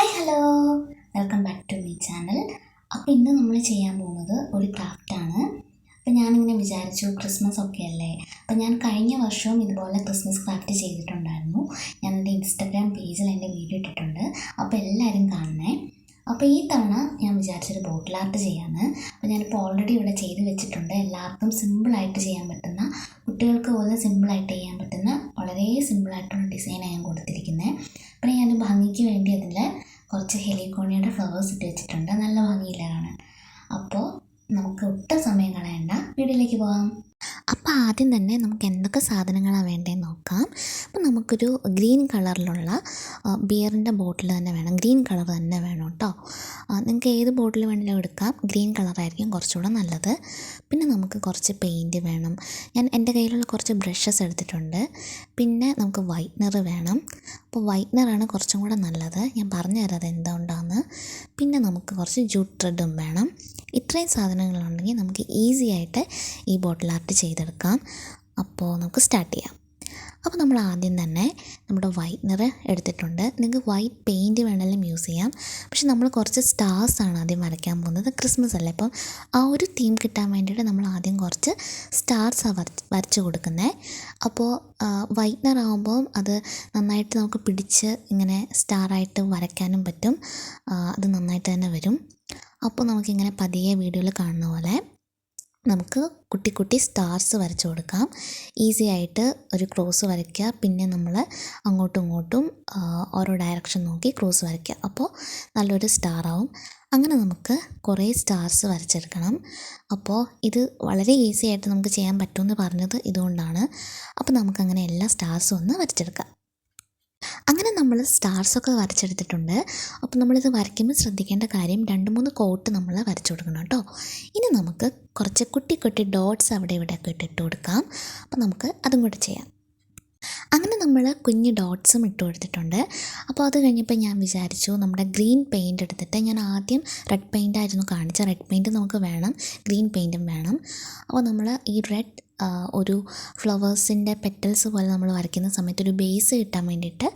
Hi hello, welcome back to my channel. അപ്പോൾ ഇന്ന് നമ്മൾ ചെയ്യാൻ പോകുന്നത് ഒരു ക്രാഫ്റ്റാണ്. അപ്പോൾ ഞാനിങ്ങനെ വിചാരിച്ചു, ക്രിസ്മസ് ഒക്കെ അല്ലേ, അപ്പോൾ ഞാൻ കഴിഞ്ഞ വർഷവും ഇതുപോലെ ക്രിസ്മസ് ക്രാഫ്റ്റ് ചെയ്തിട്ടുണ്ടായിരുന്നു. ഞാൻ എൻ്റെ ഇൻസ്റ്റാഗ്രാം പേജിൽ എൻ്റെ വീഡിയോ ഇട്ടിട്ടുണ്ട്, അപ്പോൾ എല്ലാവരും കാണണേ. അപ്പോൾ ഈ തവണ ഞാൻ വിചാരിച്ചൊരു ബോട്ടിൽ ആർട്ട് ചെയ്യാമെന്ന്. അപ്പോൾ ഞാനിപ്പോൾ ഓൾറെഡി ഇവിടെ ചെയ്ത് വെച്ചിട്ടുണ്ട്. എല്ലാവർക്കും സിമ്പിളായിട്ട് ചെയ്യാൻ പറ്റുന്ന, കുട്ടികൾക്ക് പോലും സിമ്പിളായിട്ട് ചെയ്യാൻ പറ്റുന്ന വളരെ സിമ്പിളായിട്ടുള്ള ഡിസൈനാണ് ഞാൻ കൊടുത്തിരിക്കുന്നത്. പിന്നെ ഞാൻ ഭംഗിക്ക് വേണ്ടി അതിൽ കുറച്ച് ഹെലികോണിയുടെ ഫ്ലവേഴ്സ് ഇട്ട് വെച്ചിട്ടുണ്ട്. നല്ല ഭംഗിയില്ല കാണാൻ. അപ്പോൾ നമുക്ക് ഒട്ടും സമയം കളയണ്ട, വീഡിയോയിലേക്ക് പോകാം. അപ്പോൾ ആദ്യം തന്നെ നമുക്ക് എന്തൊക്കെ സാധനങ്ങളാണ് വേണ്ടതെന്ന് നോക്കാം. അപ്പോൾ നമുക്കൊരു ഗ്രീൻ കളറിലുള്ള ബിയറിൻ്റെ ബോട്ടിൽ തന്നെ വേണം. ഗ്രീൻ കളർ തന്നെ വേണം കേട്ടോ. നിങ്ങൾക്ക് ഏത് ബോട്ടിൽ വേണമെങ്കിലും എടുക്കാം. ഗ്രീൻ കളറായിരിക്കും കുറച്ചുകൂടെ നല്ലത്. പിന്നെ നമുക്ക് കുറച്ച് പെയിൻറ്റ് വേണം. ഞാൻ എൻ്റെ കയ്യിലുള്ള കുറച്ച് ബ്രഷസ് എടുത്തിട്ടുണ്ട്. പിന്നെ നമുക്ക് വൈറ്റ്നർ വേണം. അപ്പോൾ വൈറ്റ്നറാണ് കുറച്ചും കൂടെ നല്ലത്. ഞാൻ പറഞ്ഞു തരാം അത് എന്തുകൊണ്ടാണെന്ന്. പിന്നെ നമുക്ക് കുറച്ച് ജൂട്ട് ത്രെഡും വേണം. ഇത്രയും സാധനങ്ങളുണ്ടെങ്കിൽ നമുക്ക് ഈസി ആയിട്ട് ഈ ബോട്ടിൽ ആർട്ട് ചെയ്തെടുക്കാം. അപ്പോൾ നമുക്ക് സ്റ്റാർട്ട് ചെയ്യാം. അപ്പോൾ നമ്മൾ ആദ്യം തന്നെ നമ്മുടെ വൈറ്റ്നർ എടുത്തിട്ടുണ്ട്. നിങ്ങൾക്ക് വൈറ്റ് പെയിൻറ്റ് വേണമെങ്കിലും യൂസ് ചെയ്യാം. പക്ഷെ നമ്മൾ കുറച്ച് സ്റ്റാർസാണ് ആദ്യം വരയ്ക്കാൻ പോകുന്നത്. ക്രിസ്മസ് അല്ലേ, അപ്പം ആ ഒരു തീം കിട്ടാൻ വേണ്ടിയിട്ട് നമ്മൾ ആദ്യം കുറച്ച് സ്റ്റാർസാണ് വരച്ച് കൊടുക്കുന്നത്. അപ്പോൾ വൈറ്റ്നർ ആകുമ്പോൾ അത് നന്നായിട്ട് നമുക്ക് പിടിച്ച് ഇങ്ങനെ സ്റ്റാറായിട്ട് വരയ്ക്കാനും പറ്റും. അത് നന്നായിട്ട് തന്നെ വരും. അപ്പോൾ നമുക്കിങ്ങനെ പതിയെ വീഡിയോയിൽ കാണുന്ന പോലെ നമുക്ക് കുട്ടി കുട്ടി സ്റ്റാർസ് വരച്ച് കൊടുക്കാം. ഈസി ആയിട്ട് ഒരു ക്രോസ് വരയ്ക്കുക. പിന്നെ നമ്മൾ അങ്ങോട്ടും ഇങ്ങോട്ടും ഓരോ ഡയറക്ഷൻ നോക്കി ക്രോസ് വരയ്ക്കുക. അപ്പോൾ നല്ലൊരു സ്റ്റാറാവും. അങ്ങനെ നമുക്ക് കുറേ സ്റ്റാർസ് വരച്ചെടുക്കണം. അപ്പോൾ ഇത് വളരെ ഈസി ആയിട്ട് നമുക്ക് ചെയ്യാൻ പറ്റുമെന്ന് പറഞ്ഞത് ഇതുകൊണ്ടാണ്. അപ്പോൾ നമുക്കങ്ങനെ എല്ലാ സ്റ്റാർസും ഒന്ന് വരച്ചെടുക്കാം. അങ്ങനെ നമ്മൾ സ്റ്റാർസൊക്കെ വരച്ചെടുത്തിട്ടുണ്ട്. അപ്പോൾ നമ്മളിത് വരയ്ക്കുമ്പോൾ ശ്രദ്ധിക്കേണ്ട കാര്യം 2-3 കോട്ട് നമ്മൾ വരച്ചു കൊടുക്കണം കേട്ടോ. ഇനി നമുക്ക് കുറച്ച് കുട്ടി കുട്ടി ഡോട്ട്സ് അവിടെ ഇവിടെയൊക്കെ ഇട്ട് കൊടുക്കാം. അപ്പോൾ നമുക്ക് അതും കൂടെ ചെയ്യാം. അങ്ങനെ നമ്മൾ കുഞ്ഞ് ഡോട്ട്സും ഇട്ട് കൊടുത്തിട്ടുണ്ട്. അപ്പോൾ അത് കഴിഞ്ഞപ്പോൾ ഞാൻ വിചാരിച്ചു നമ്മുടെ ഗ്രീൻ പെയിൻറ്റ് എടുത്തിട്ട്, ഞാൻ ആദ്യം റെഡ് പെയിൻ്റായിരുന്നു കാണിച്ച. റെഡ് പെയിൻറ്റ് നമുക്ക് വേണം, ഗ്രീൻ പെയിൻറ്റും വേണം. അപ്പോൾ നമ്മൾ ഈ റെഡ് ഒരു ഫ്ലവേഴ്സിൻ്റെ പെറ്റൽസ് പോലെ നമ്മൾ വരയ്ക്കുന്ന സമയത്ത് ഒരു ബേസ് കിട്ടാൻ വേണ്ടിയിട്ട്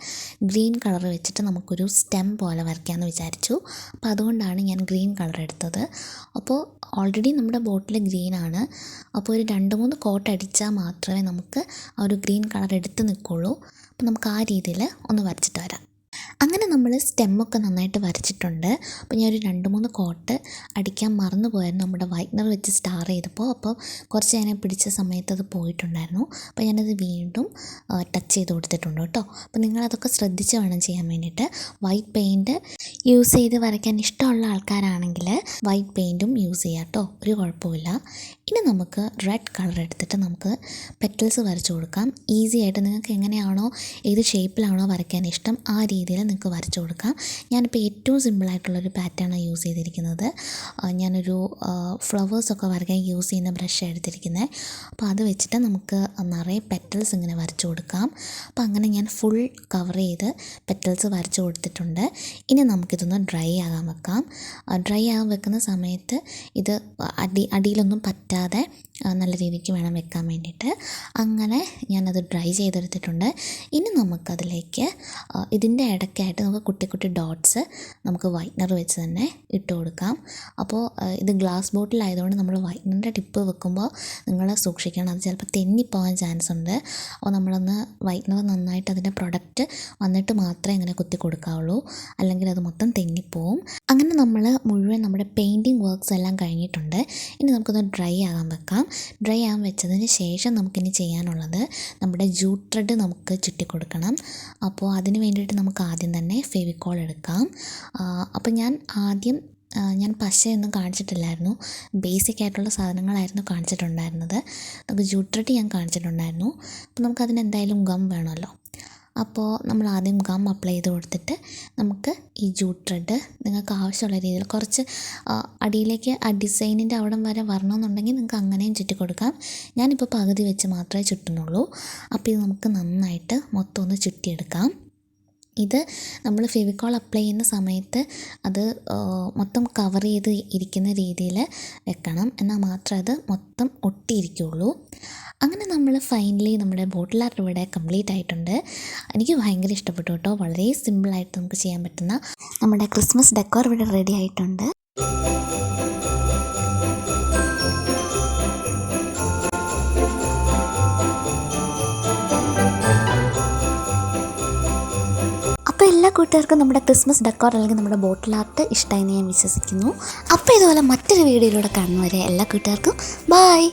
ഗ്രീൻ കളർ വെച്ചിട്ട് നമുക്കൊരു സ്റ്റെം പോലെ വരയ്ക്കാമെന്ന് വിചാരിച്ചു. അപ്പോൾ അതുകൊണ്ടാണ് ഞാൻ ഗ്രീൻ കളർ എടുത്തത്. അപ്പോൾ ഓൾറെഡി നമ്മുടെ ബോട്ടിൽ ഗ്രീനാണ്. അപ്പോൾ ഒരു 2-3 കോട്ട് അടിച്ചാൽ മാത്രമേ നമുക്ക് ആ ഒരു ഗ്രീൻ കളർ എടുത്ത് നിൽക്കുള്ളൂ. അപ്പോൾ നമുക്ക് ആ രീതിയിൽ ഒന്ന് വരച്ചിട്ട് വരാം. അങ്ങനെ നമ്മൾ സ്റ്റെമ്മൊക്കെ നന്നായിട്ട് വരച്ചിട്ടുണ്ട്. അപ്പോൾ ഞാനൊരു 2-3 കോട്ട് അടിക്കാൻ മറന്നു പോയായിരുന്നു നമ്മുടെ വൈറ്റ്നർ വെച്ച് സ്റ്റാർ ചെയ്തപ്പോൾ. അപ്പോൾ കുറച്ച് നേരം പിടിച്ച സമയത്ത് അത് പോയിട്ടുണ്ടായിരുന്നു. അപ്പോൾ ഞാനത് വീണ്ടും ടച്ച് ചെയ്ത് കൊടുത്തിട്ടുണ്ട് കേട്ടോ. അപ്പോൾ നിങ്ങളതൊക്കെ ശ്രദ്ധിച്ച് വേണം ചെയ്യാൻ വേണ്ടിയിട്ട്. വൈറ്റ് പെയിൻറ്റ് യൂസ് ചെയ്ത് വരയ്ക്കാൻ ഇഷ്ടമുള്ള ആൾക്കാരാണെങ്കിൽ വൈറ്റ് പെയിൻറ്റും യൂസ് ചെയ്യാം കേട്ടോ, ഒരു കുഴപ്പമില്ല. ഇനി നമുക്ക് റെഡ് കളർ എടുത്തിട്ട് നമുക്ക് പെറ്റൽസ് വരച്ചു കൊടുക്കാം. ഈസി ആയിട്ട് നിങ്ങൾക്ക് എങ്ങനെയാണോ, ഏത് ഷേപ്പിലാണോ വരയ്ക്കാൻ ഇഷ്ടം ആ രീതിയിൽ നിങ്ങൾക്ക് വരച്ചു കൊടുക്കാം. ഞാനിപ്പോൾ ഏറ്റവും സിമ്പിളായിട്ടുള്ളൊരു പാറ്റേണാണ് യൂസ് ചെയ്തിരിക്കുന്നത്. ഞാനൊരു ഫ്ലവേഴ്സൊക്കെ വരയ്ക്കാൻ യൂസ് ചെയ്യുന്ന ബ്രഷ് എടുത്തിരിക്കുന്നത്. അപ്പോൾ അത് വെച്ചിട്ട് നമുക്ക് നിറയെ പെറ്റൽസ് ഇങ്ങനെ വരച്ചു കൊടുക്കാം. അപ്പോൾ അങ്ങനെ ഞാൻ ഫുൾ കവർ ചെയ്ത് പെറ്റൽസ് വരച്ചു കൊടുത്തിട്ടുണ്ട്. ഇനി നമുക്കിതൊന്ന് ഡ്രൈ ആകാൻ വെക്കാം. ഡ്രൈ ആകാൻ വെക്കുന്ന സമയത്ത് ഇത് അടിയിലൊന്നും പറ്റാതെ നല്ല രീതിക്ക് വേണം വെക്കാൻ വേണ്ടിയിട്ട്. അങ്ങനെ ഞാനത് ഡ്രൈ ചെയ്തെടുത്തിട്ടുണ്ട്. ഇനി നമുക്കതിലേക്ക് ഇതിൻ്റെ ഇടയ്ക്കായിട്ട് നമുക്ക് കുട്ടി കുട്ടി ഡോട്ട്സ് നമുക്ക് വൈറ്റ്നർ വെച്ച് തന്നെ ഇട്ട് കൊടുക്കാം. അപ്പോൾ ഇത് ഗ്ലാസ് ബോട്ടിലായതുകൊണ്ട് നമ്മൾ വൈറ്റ്നറിൻ്റെ ടിപ്പ് വെക്കുമ്പോൾ നിങ്ങൾ സൂക്ഷിക്കണം, അത് ചിലപ്പോൾ തെന്നിപ്പോകാൻ ചാൻസ് ഉണ്ട്. അപ്പോൾ നമ്മളൊന്ന് വൈറ്റ്നർ നന്നായിട്ട് അതിൻ്റെ പ്രൊഡക്റ്റ് വന്നിട്ട് മാത്രമേ ഇങ്ങനെ കുത്തി കൊടുക്കാവുള്ളൂ, അല്ലെങ്കിൽ അത് മൊത്തം തെന്നിപ്പോവും. അങ്ങനെ നമ്മൾ മുഴുവൻ നമ്മുടെ പെയിൻറ്റിങ് വർക്ക്സ് എല്ലാം കഴിഞ്ഞിട്ടുണ്ട്. ഇനി നമുക്കൊന്ന് ഡ്രൈ ആകാൻ വെക്കാം. ഡ്രൈ ആകാൻ വെച്ചതിന് ശേഷം നമുക്കിനി ചെയ്യാനുള്ളത് നമ്മുടെ ജൂട്ട് ത്രെഡ് നമുക്ക് ചുറ്റിക്കൊടുക്കണം. അപ്പോൾ അതിന് വേണ്ടിയിട്ട് നമുക്ക് ആദ്യം തന്നെ ഫെവിക്കോൾ എടുക്കാം. അപ്പോൾ ഞാൻ പശയൊന്നും കാണിച്ചിട്ടില്ലായിരുന്നു, ബേസിക് ആയിട്ടുള്ള സാധനങ്ങളായിരുന്നു കാണിച്ചിട്ടുണ്ടായിരുന്നത്. നമുക്ക് ജൂട്ട് ത്രെഡ് ഞാൻ കാണിച്ചിട്ടുണ്ടായിരുന്നു. അപ്പോൾ നമുക്കതിന് എന്തായാലും ഗം വേണമല്ലോ. അപ്പോൾ നമ്മൾ ആദ്യം ഗം അപ്ലൈ ചെയ്ത് കൊടുത്തിട്ട് നമുക്ക് ഈ ജൂട്ട് ത്രെഡ് നിങ്ങൾക്ക് ആവശ്യമുള്ള രീതിയിൽ കുറച്ച് അടിയിലേക്ക് ആ ഡിസൈനിൻ്റെ അവിടം വരെ വരണമെന്നുണ്ടെങ്കിൽ നിങ്ങൾക്ക് അങ്ങനെയും ചുറ്റി കൊടുക്കാം. ഞാനിപ്പോൾ പകുതി വെച്ച് മാത്രമേ ചുറ്റുന്നുള്ളൂ. അപ്പോൾ ഇത് നമുക്ക് നന്നായിട്ട് മൊത്തം ഒന്ന് ചുറ്റിയെടുക്കാം. ഇത് നമ്മൾ ഫെവിക്കോൾ അപ്ലൈ ചെയ്യുന്ന സമയത്ത് അത് മൊത്തം കവർ ചെയ്ത് ഇരിക്കുന്ന രീതിയിൽ വെക്കണം, എന്നാൽ മാത്രമേ അത് മൊത്തം ഒട്ടിയിരിക്കുകയുള്ളൂ. അങ്ങനെ നമ്മൾ ഫൈനലി നമ്മുടെ ബോട്ടിൽ ആർട്ട് ഇവിടെ കംപ്ലീറ്റ് ആയിട്ടുണ്ട്. എനിക്ക് ഭയങ്കര ഇഷ്ടപ്പെട്ടു കേട്ടോ. വളരെ സിമ്പിളായിട്ട് നമുക്ക് ചെയ്യാൻ പറ്റുന്ന നമ്മുടെ ക്രിസ്മസ് ഡെക്കോർ ഇവിടെ റെഡി ആയിട്ടുണ്ട്. അപ്പോൾ എല്ലാ കൂട്ടുകാർക്കും നമ്മുടെ ക്രിസ്മസ് ഡെക്കോർ അല്ലെങ്കിൽ നമ്മുടെ ബോട്ടിൽ ആർട്ട് ഇഷ്ടമായി ഞാൻ വിശ്വസിക്കുന്നു. അപ്പോൾ ഇതുപോലെ മറ്റൊരു വീഡിയോയിലൂടെ കാണുന്നവരെ എല്ലാ കൂട്ടുകാർക്കും ബൈ.